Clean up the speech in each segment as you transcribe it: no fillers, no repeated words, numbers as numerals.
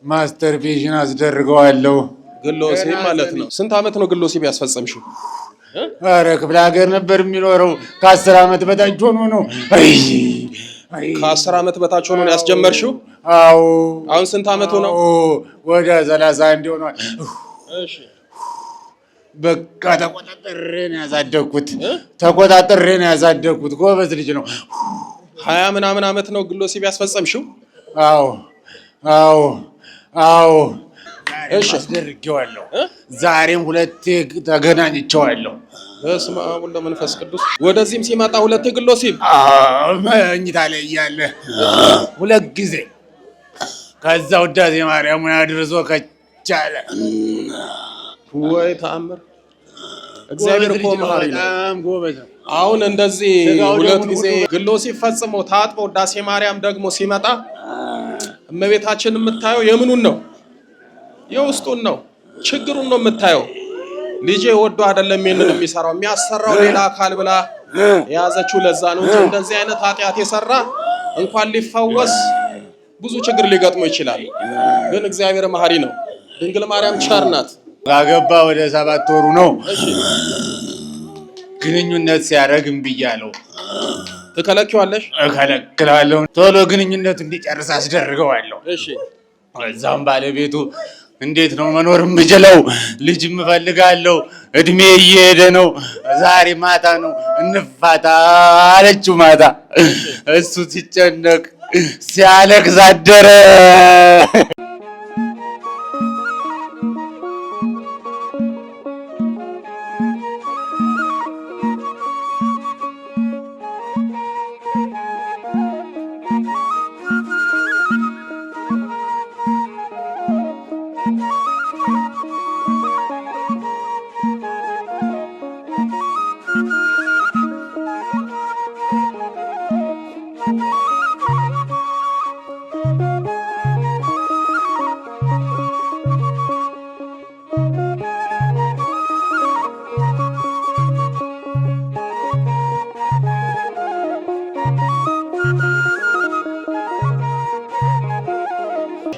ማስተርቤሽን አስደርገዋለሁ። ግሎሴብ ማለት ነው። ስንት አመት ነው ግሎሴብ ያስፈጸምሽው? አረ ክፍለ ሀገር ነበር የሚኖረው። ከ10 አመት በታች ሆኖ ነው። ከ10 አመት በታች ሆኖ ነው ያስጀመርሽው? አዎ። አሁን ስንት አመቱ ነው? ወደ 31 ሆኗል። እሺ በቃ ተቆጣጥሬ ነው ያሳደግኩት። ተቆጣጥሬ ነው ያሳደግኩት። ጎበዝ ልጅ ነው። 20 ምናምን አመት ነው ግሎሴብ ያስፈጸምሽው? አዎ አዎ አዎ። እሺ አስደርጌዋለሁ። ዛሬም ሁለቴ ተገናኝቼዋለሁ። በስመ አብ ወወልድ ወመንፈስ ቅዱስ። ወደዚህም ሲመጣ ሁለቴ ግሎሴብ መኝታ ላይ እያለ ሁለት ጊዜ ከዛ ውዳሴ ማርያም አድርሶ ከቻለ። ወይ ተአምር! እግዚአብሔር እኮ መሐሪ ነው። በጣም ጎበዝ ነው። አሁን እንደዚህ ሁለት ጊዜ ግሎሴብ ፈጽሞ ታጥቦ ውዳሴ ማርያም ደግሞ ሲመጣ እመቤታችን የምታየው የምኑን ነው? የውስጡን ነው። ችግሩን ነው የምታየው። ልጄ ወዶ አይደለም ይሄንን የሚሰራው የሚያሰራው ሌላ አካል ብላ የያዘችው ለዛ ነው እንጂ እንደዚህ አይነት ኃጢአት የሰራ እንኳን ሊፈወስ ብዙ ችግር ሊገጥመው ይችላል። ግን እግዚአብሔር መሐሪ ነው። ድንግል ማርያም ቸር ናት። ባገባ ወደ 7 ወሩ ነው። ግንኙነት ሲያደርግ እምቢ አለው። ትከለኪዋለሽ? እከለክላለሁ። ቶሎ ግንኙነቱ እንዲጨርስ አስደርገዋለሁ። እሺ እዛም ባለቤቱ እንዴት ነው መኖር የምችለው? ልጅ እፈልጋለሁ። እድሜ እየሄደ ነው። ዛሬ ማታ ነው እንፋታ አለችው። ማታ እሱ ሲጨነቅ ሲያለቅስ አደረ።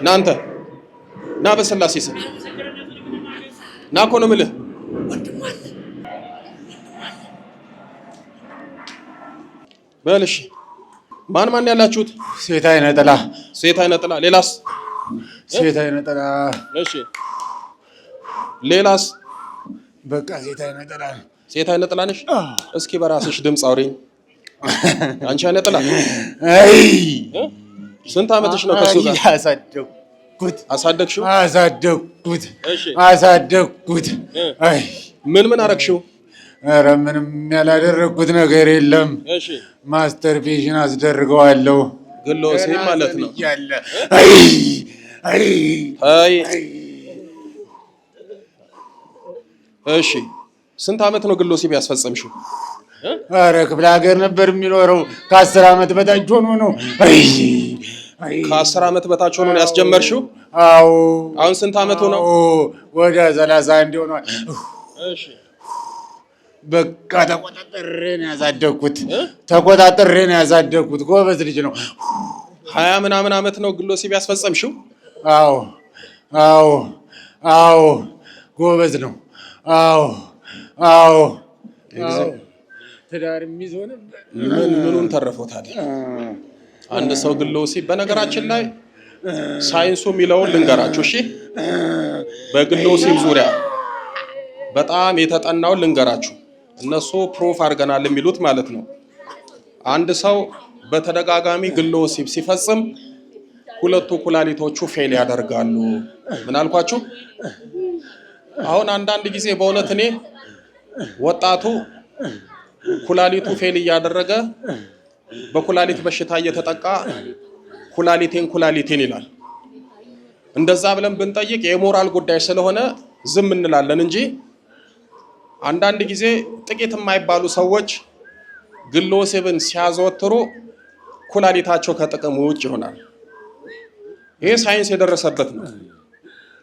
ናንተ ና በስላሴ ስም ና እኮ ነው የምልህ። በል እሺ። ማን ያላችሁት? ሴት አይነ ጥላ። ሴት አይነ ጥላ። ሌላስ? ሴት አይነ ጥላ። እሺ ሌላስ? በቃ ሴት አይነ ጥላ። ሴት አይነ ጥላ ነሽ? እስኪ በራስሽ ድምፅ አውሪኝ። አንቺ አይነ ጥላ። ስንት አመትሽ ነው ከሱ ጋር? አሳደግሽው? አሳደግኩት። ምን አረግሽው? ኧረ ምንም ያላደረግኩት ነገር የለም። ማስተርቤሽን አስደርገዋለሁ። ግሎሴብ ማለት ነው። እሺ ስንት አመት ነው ግሎሴብ ያስፈጸምሽው? ኧረ ክፍለ ሀገር ነበር የሚኖረው። ከ10 አመት በታች ሆኖ ነው። ከ10 አመት በታች ሆኖ ነው ያስጀመርሽው? አዎ። አሁን ስንት አመቱ ነው? ወደ 31 ሆኗል። እሺ በቃ ተቆጣጥሬ ነው ያሳደግኩት። ተቆጣጥሬ ነው ያሳደግኩት። ጎበዝ ልጅ ነው። 20 ምናምን አመት ነው ግሎሴብ ያስፈጸምሽው? አዎ አዎ አዎ። ጎበዝ ነው። አዎ አዎ። ትዳር ይዞ ነበር። ምኑን ተረፎታል? አንድ ሰው ግሎሴብ በነገራችን ላይ ሳይንሱ የሚለውን ልንገራችሁ። እሺ በግሎሴብ ዙሪያ በጣም የተጠናውን ልንገራችሁ። እነሱ ፕሩፍ አድርገናል የሚሉት ማለት ነው። አንድ ሰው በተደጋጋሚ ግሎሴብ ሲፈጽም ሁለቱ ኩላሊቶቹ ፌል ያደርጋሉ። ምን አልኳችሁ? አሁን አንዳንድ ጊዜ በእውነት እኔ ወጣቱ ኩላሊቱ ፌል እያደረገ በኩላሊት በሽታ እየተጠቃ ኩላሊቴን ይላል። እንደዛ ብለን ብንጠይቅ የሞራል ጉዳይ ስለሆነ ዝም እንላለን እንጂ አንዳንድ ጊዜ ጥቂት የማይባሉ ሰዎች ግሎሴብን ሲያዘወትሩ ኩላሊታቸው ከጥቅም ውጭ ይሆናል። ይሄ ሳይንስ የደረሰበት ነው።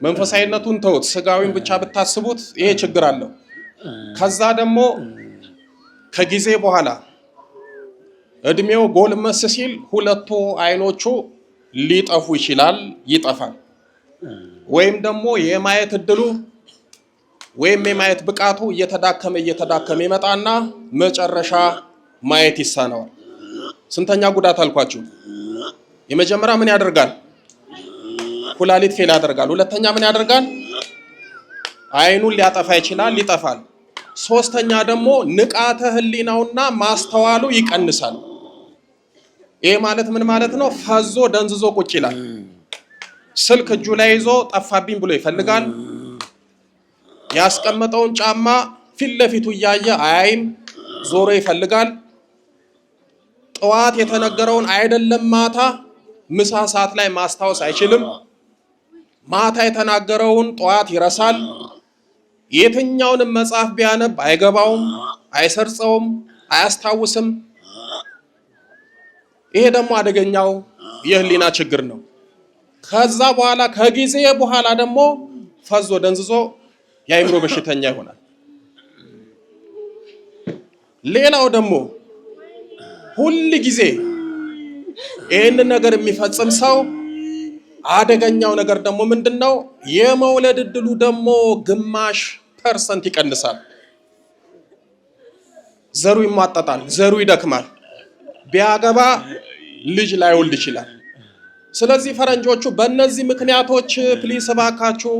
መንፈሳዊነቱን ተውት፣ ስጋዊን ብቻ ብታስቡት ይሄ ችግር አለው። ከዛ ደግሞ ከጊዜ በኋላ እድሜው ጎልመስ ሲል ሁለቱ አይኖቹ ሊጠፉ ይችላል፣ ይጠፋል። ወይም ደግሞ የማየት እድሉ ወይም የማየት ብቃቱ እየተዳከመ ይመጣና መጨረሻ ማየት ይሳነዋል። ስንተኛ ጉዳት አልኳችሁ? የመጀመሪያ ምን ያደርጋል? ኩላሊት ፌል ያደርጋል። ሁለተኛ ምን ያደርጋል? አይኑን ሊያጠፋ ይችላል፣ ይጠፋል። ሶስተኛ ደግሞ ንቃተ ህሊናውና ማስተዋሉ ይቀንሳል። ይሄ ማለት ምን ማለት ነው? ፈዞ ደንዝዞ ቁጭ ይላል። ስልክ እጁ ላይ ይዞ ጠፋብኝ ብሎ ይፈልጋል። ያስቀመጠውን ጫማ ፊት ለፊቱ እያየ አያይም፣ ዞሮ ይፈልጋል። ጠዋት የተነገረውን አይደለም ማታ ምሳ ሰዓት ላይ ማስታወስ አይችልም። ማታ የተናገረውን ጠዋት ይረሳል። የትኛውንም መጽሐፍ ቢያነብ አይገባውም፣ አይሰርጸውም፣ አያስታውስም። ይሄ ደግሞ አደገኛው የህሊና ችግር ነው። ከዛ በኋላ ከጊዜ በኋላ ደግሞ ፈዞ ደንዝዞ የአእምሮ በሽተኛ ይሆናል። ሌላው ደግሞ ሁል ጊዜ ይህንን ነገር የሚፈጽም ሰው አደገኛው ነገር ደግሞ ምንድነው? የመውለድ እድሉ ደግሞ ግማሽ % ይቀንሳል። ዘሩ ይሟጠጣል፣ ዘሩ ይደክማል። ቢያገባ ልጅ ላይወልድ ይችላል። ስለዚህ ፈረንጆቹ በእነዚህ ምክንያቶች ፕሊስ እባካችሁ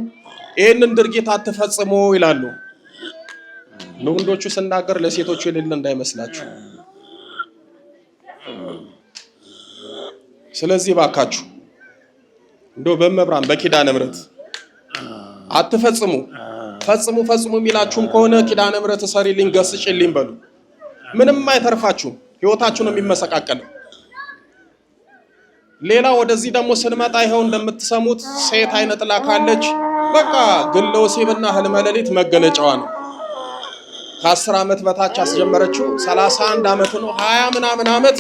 ይህንን ድርጊት አትፈጽሙ ይላሉ። ለወንዶቹ ስናገር ለሴቶቹ የሌለ እንዳይመስላችሁ። ስለዚህ እባካችሁ እንደው በመብራን በኪዳነ ምሕረት አትፈጽሙ። ፈጽሙ የሚላችሁም ከሆነ ኪዳነ ምሕረት ሰሪልኝ ገስጭልኝ በሉ። ምንም አይተርፋችሁም፣ ህይወታችሁ ነው የሚመሰቃቀለው። ሌላ ወደዚህ ደግሞ ስንመጣ ይኸው እንደምትሰሙት ሴት አይነ ጥላ ካለች በቃ ግለ ወሲብና ህልመ ሌሊት መገለጫዋ ነው። ከ10 ዓመት በታች አስጀመረችው 31 ዓመት ነው 20 ምናምን ዓመት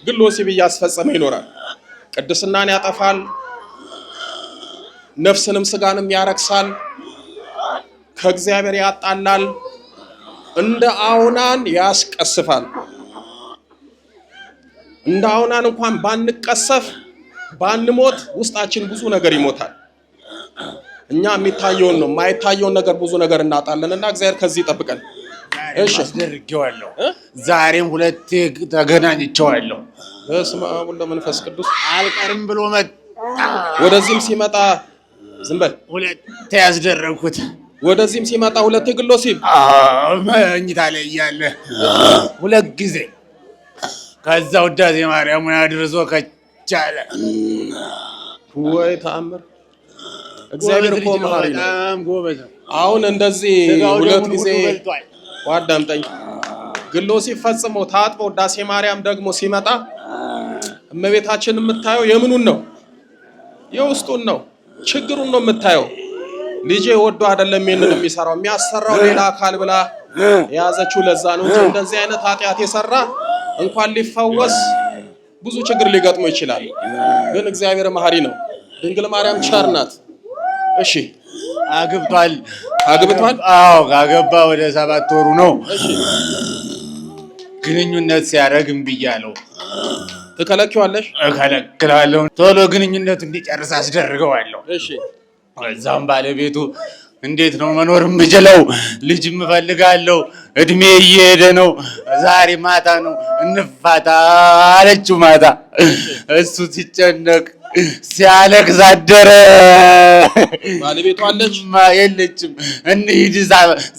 ግለ ወሲብ እያስፈጸመ ይኖራል። ቅድስናን ያጠፋል፣ ነፍስንም ስጋንም ያረክሳል፣ ከእግዚአብሔር ያጣላል፣ እንደ አውናን ያስቀስፋል። እንደ አውናን እንኳን ባንቀሰፍ ባንሞት ውስጣችን ብዙ ነገር ይሞታል። እኛ የሚታየውን ነው፣ ማይታየውን ነገር ብዙ ነገር እናጣለንና እግዚአብሔር ከዚህ ይጠብቀን። እሺ አስደርጌዋለሁ። ዛሬም ሁለቴ ተገናኝቼዋለሁ። በስመ አብ ወወልድ ወመንፈስ ቅዱስ አልቀርም ብሎ መጣ። ወደዚህም ሲመጣ ዝም በል ሁለቴ ያስደረግኩት። ወደዚህም ሲመጣ ሁለቴ ግለ ወሲብ መኝታ ላይ እያለ ሁለት ጊዜ ከዛ ውዳሴ ማርያምን አድርሶ ከቻለ። ወይ ተአምር! እግዚአብሔር እኮ መሐሪ ነው። በጣም ጎበዝ ነው። አሁን እንደዚህ ሁለት ጊዜ ዋዳምጠኝ ግለ ወሲብ ፈጽሞ ታጥቦ ውዳሴ ማርያም ደግሞ ሲመጣ እመቤታችን የምታየው የምኑን ነው? የውስጡን ነው። ችግሩን ነው የምታየው። ልጄ ወዶ አይደለም ይሄንን የሚሰራው፣ የሚያሰራው ሌላ አካል ብላ የያዘችው ለዛ ነው እንጂ እንደዚህ አይነት ኃጢአት የሰራ እንኳን ሊፈወስ ብዙ ችግር ሊገጥሞ ይችላል። ግን እግዚአብሔር መሐሪ ነው። ድንግል ማርያም ቸር ናት። እሺ አግብቷል። አዎ ካገባ ወደ 7 ወሩ ነው። እሺ ግንኙነት ሲያደርግ እምቢ እያለው ትከለኪዋለሽ? እከለክላለሁ። ቶሎ ግንኙነቱ እንዲጨርስ አስደርገዋለሁ። እሺ እዛም ባለቤቱ እንዴት ነው መኖር የምችለው? ልጅ እፈልጋለሁ፣ እድሜ እየሄደ ነው፣ ዛሬ ማታ ነው እንፋታ አለችው። ማታ እሱ ሲጨነቅ ሲያለቅስ አደረ። ባለቤቱ አለች? የለችም። እንሂድ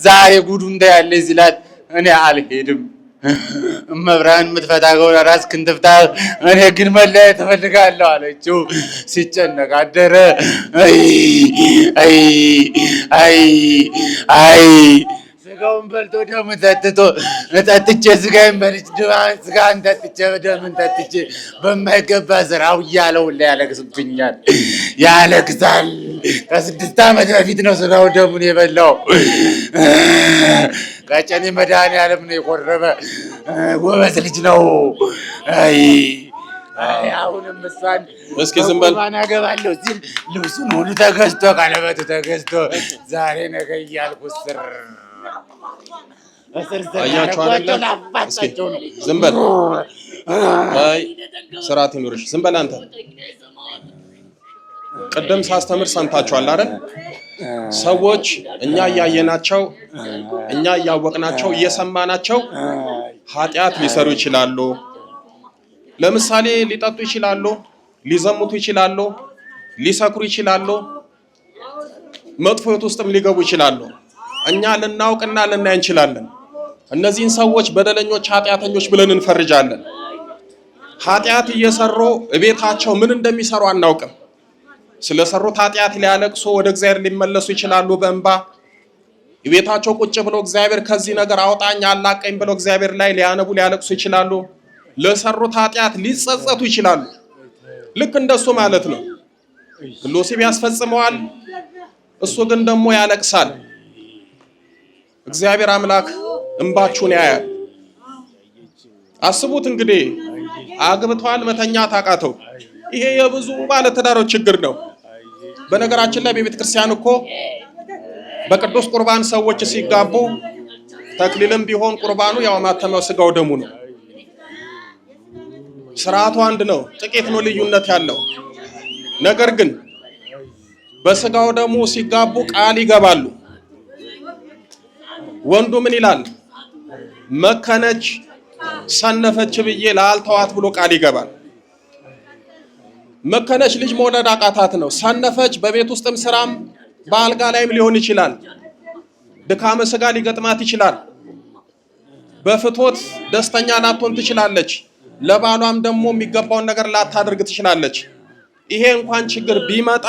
ዛሬ ጉዱ እንዳያለች ሲላት እኔ አልሄድም፣ መብራን የምትፈታ ከሆነ ራስህን ትፍታ፣ እኔ ግን መለያየት እፈልጋለሁ አለችው። ሲጨነቅ አደረ። አይ ስጋውን በልቶ ደሙን ጠጥቼ ስጋዬን በልቼ ስጋን ጠጥቼ ደምን ጠጥቼ በማይገባ ስራው እያለው ላይ ያለቅስብኛል፣ ያለቅሳል። ከ6 ዓመት በፊት ነው ስጋው ደሙን የበላው። ቀጨኔ መድኃኒዓለም ነው የቆረበ። ጎበዝ ልጅ ነው። አሁንም እሷን እስኪ ዝም በል አገባለሁ ሲል ልብሱን ሁሉ ተገዝቶ ቀለበቱ ተገዝቶ ዛሬ ነገ እያልኩ አያችሁ አይደለ? እስኪ ዝም በል። አይ ስርዓት ይኑርሽ። ዝም በል አንተ። ቅድም ሳስተምር ሰምታችኋል አይደል? ሰዎች እኛ እያየናቸው እኛ እያወቅናቸው እየሰማናቸው ኃጢአት ሊሰሩ ይችላሉ። ለምሳሌ ሊጠጡ ይችላሉ፣ ሊዘሙቱ ይችላሉ፣ ሊሰክሩ ይችላሉ፣ መጥፎ ሕይወት ውስጥም ሊገቡ ይችላሉ። እኛ ልናውቅና ልናይ እንችላለን። እነዚህን ሰዎች በደለኞች፣ ኃጢአተኞች ብለን እንፈርጃለን። ኃጢአት እየሰሩ ቤታቸው ምን እንደሚሰሩ አናውቅም። ስለሰሩት ኃጢአት ሊያለቅሱ ወደ እግዚአብሔር ሊመለሱ ይችላሉ በእንባ። ቤታቸው ቁጭ ብለው እግዚአብሔር ከዚህ ነገር አውጣኝ አላቀኝ ብለው እግዚአብሔር ላይ ሊያነቡ ሊያለቅሱ ይችላሉ። ለሰሩት ኃጢአት ሊጸጸቱ ይችላሉ። ልክ እንደሱ ማለት ነው። ዮሴፍ ያስፈጽመዋል፣ እሱ ግን ደግሞ ያለቅሳል። እግዚአብሔር አምላክ እንባችሁን ያያል። አስቡት እንግዲህ አግብቷል፣ መተኛት አቃተው። ይሄ የብዙ ባለትዳሮች ችግር ነው። በነገራችን ላይ በቤተ ክርስቲያን እኮ በቅዱስ ቁርባን ሰዎች ሲጋቡ ተክሊልም ቢሆን ቁርባኑ ያው ማተሚያው ስጋው ደሙ ነው። ስርዓቱ አንድ ነው፣ ጥቂት ነው ልዩነት ያለው። ነገር ግን በስጋው ደሙ ሲጋቡ ቃል ይገባሉ። ወንዱ ምን ይላል? መከነች ሰነፈች ብዬ ላልተዋት ብሎ ቃል ይገባል። መከነች ልጅ መውለድ አቃታት ነው። ሰነፈች በቤት ውስጥም ስራም በአልጋ ላይም ሊሆን ይችላል። ድካመ ስጋ ሊገጥማት ይችላል። በፍቶት ደስተኛ ላትሆን ትችላለች። ለባሏም ደግሞ የሚገባውን ነገር ላታደርግ ትችላለች። ይሄ እንኳን ችግር ቢመጣ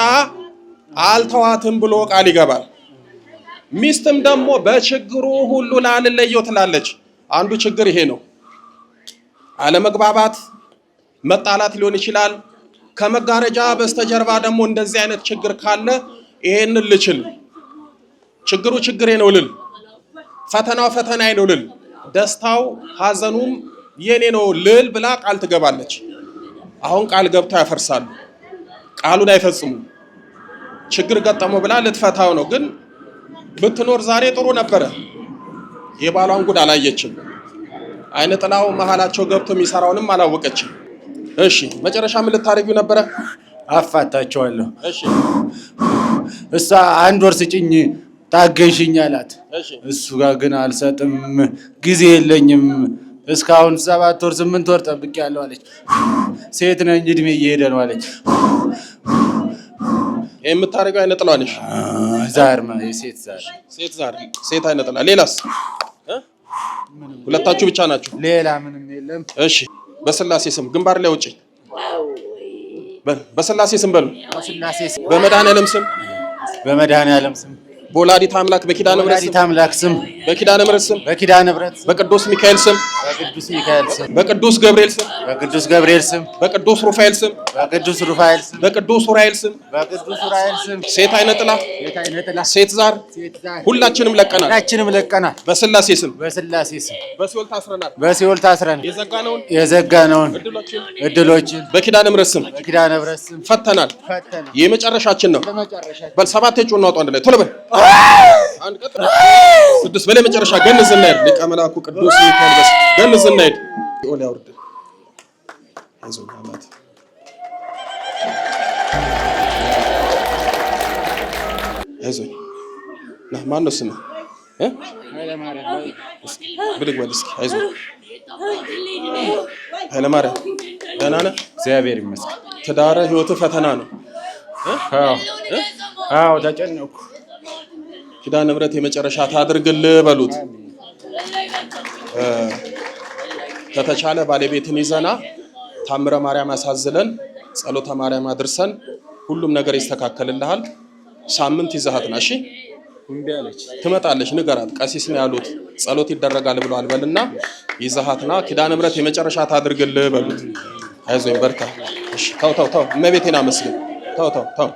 አልተዋትም ብሎ ቃል ይገባል። ሚስትም ደግሞ በችግሩ ሁሉ ላልለየው ትላለች። አንዱ ችግር ይሄ ነው። አለመግባባት፣ መጣላት ሊሆን ይችላል። ከመጋረጃ በስተጀርባ ደግሞ እንደዚህ አይነት ችግር ካለ ይሄንን ልችል፣ ችግሩ ችግሬ ነው ልል፣ ፈተናው ፈተናዬ ነው ልል፣ ደስታው ሐዘኑም የኔ ነው ልል ብላ ቃል ትገባለች። አሁን ቃል ገብተው ያፈርሳሉ፣ ቃሉን አይፈጽሙም። ችግር ገጠመው ብላ ልትፈታው ነው። ግን ብትኖር ዛሬ ጥሩ ነበረ። የባሏን ጉድ አላየችም። አይነ ጥላው መሃላቸው ገብቶ የሚሰራውንም አላወቀችም። እሺ መጨረሻ ምን ልታረጊው ነበረ? አፋታቸዋለሁ። እሺ እሷ 1 ወር ስጭኝ ታገሽኝ አላት። እሺ እሱ ጋር ግን አልሰጥም፣ ጊዜ የለኝም፣ እስካሁን 7 ወር 8 ወር ጠብቄያለሁ አለች። ሴት ነኝ እድሜ እየሄደ ነው አለች። የምታረጋው አይነ ጥላው ነሽ? ዛር የሴት ዛር ሴት አይነ ጥላ። ሌላስ? ሁለታችሁ ብቻ ናችሁ? ሌላ ምንም የለም። እሺ በስላሴ ስም ግንባር ላይ ውጪ። በስላሴ ስም በሉ። በመድኃኔዓለም ስም በመድኃኔዓለም ስም በወላዲተ አምላክ በኪዳነ ምሕረት ስም አምላክ ስም በኪዳነ ምሕረት ስም በኪዳነ ምሕረት በቅዱስ ሚካኤል ስም በቅዱስ ሚካኤል ስም በቅዱስ ገብርኤል ስም በቅዱስ ገብርኤል ስም በቅዱስ ሩፋኤል ስም በቅዱስ ሩፋኤል ስም በቅዱስ ኡራኤል ስም በቅዱስ ኡራኤል ስም ሴት አይነ ጥላ ሴት ዛር ሁላችንም ለቀናል። በስላሴ ስም በሲኦል ታስረናል። የዘጋነውን እድሎችን በኪዳነ ምሕረት ስም ፈተናል። የመጨረሻችን ነው። በል 7 ጩኸት እናውጣ አንድ ላይ ቶሎ በል። አንድ ቀጥ 6 በላይ መጨረሻ ገንዝ እናይድ ሊቀ መላእክቱ ቅዱስ ሚካኤል በስ ገንዝ እናይድ ሲኦል ያውርድ። አይዞህ አማት አይዞህ ና ማን ነው ስምህ? ብድግ በል እስኪ። አይዞህ ኃይለማርያም ደህና ነህ? እግዚአብሔር ይመስገን። ትዳርህ ህይወትህ ፈተና ነው። አዎ ተጨነኩ። ኪዳነ ምሕረት የመጨረሻ ታድርግልህ በሉት። ከተቻለ ባለቤትን ይዘና ታምረ ማርያም አሳዝለን ጸሎተ ማርያም አድርሰን ሁሉም ነገር ይስተካከልልሃል። ሳምንት ይዘሃትና እሺ ትመጣለች። ንገራት፣ ቀሲስ ነው ያሉት ጸሎት ይደረጋል ብለዋል በልና ይዘሃትና ኪዳነ ምሕረት የመጨረሻ ታድርግልህ በሉት። አይዞኝ በርታ። እሺ ተው እመቤቴን አመስግን። ተው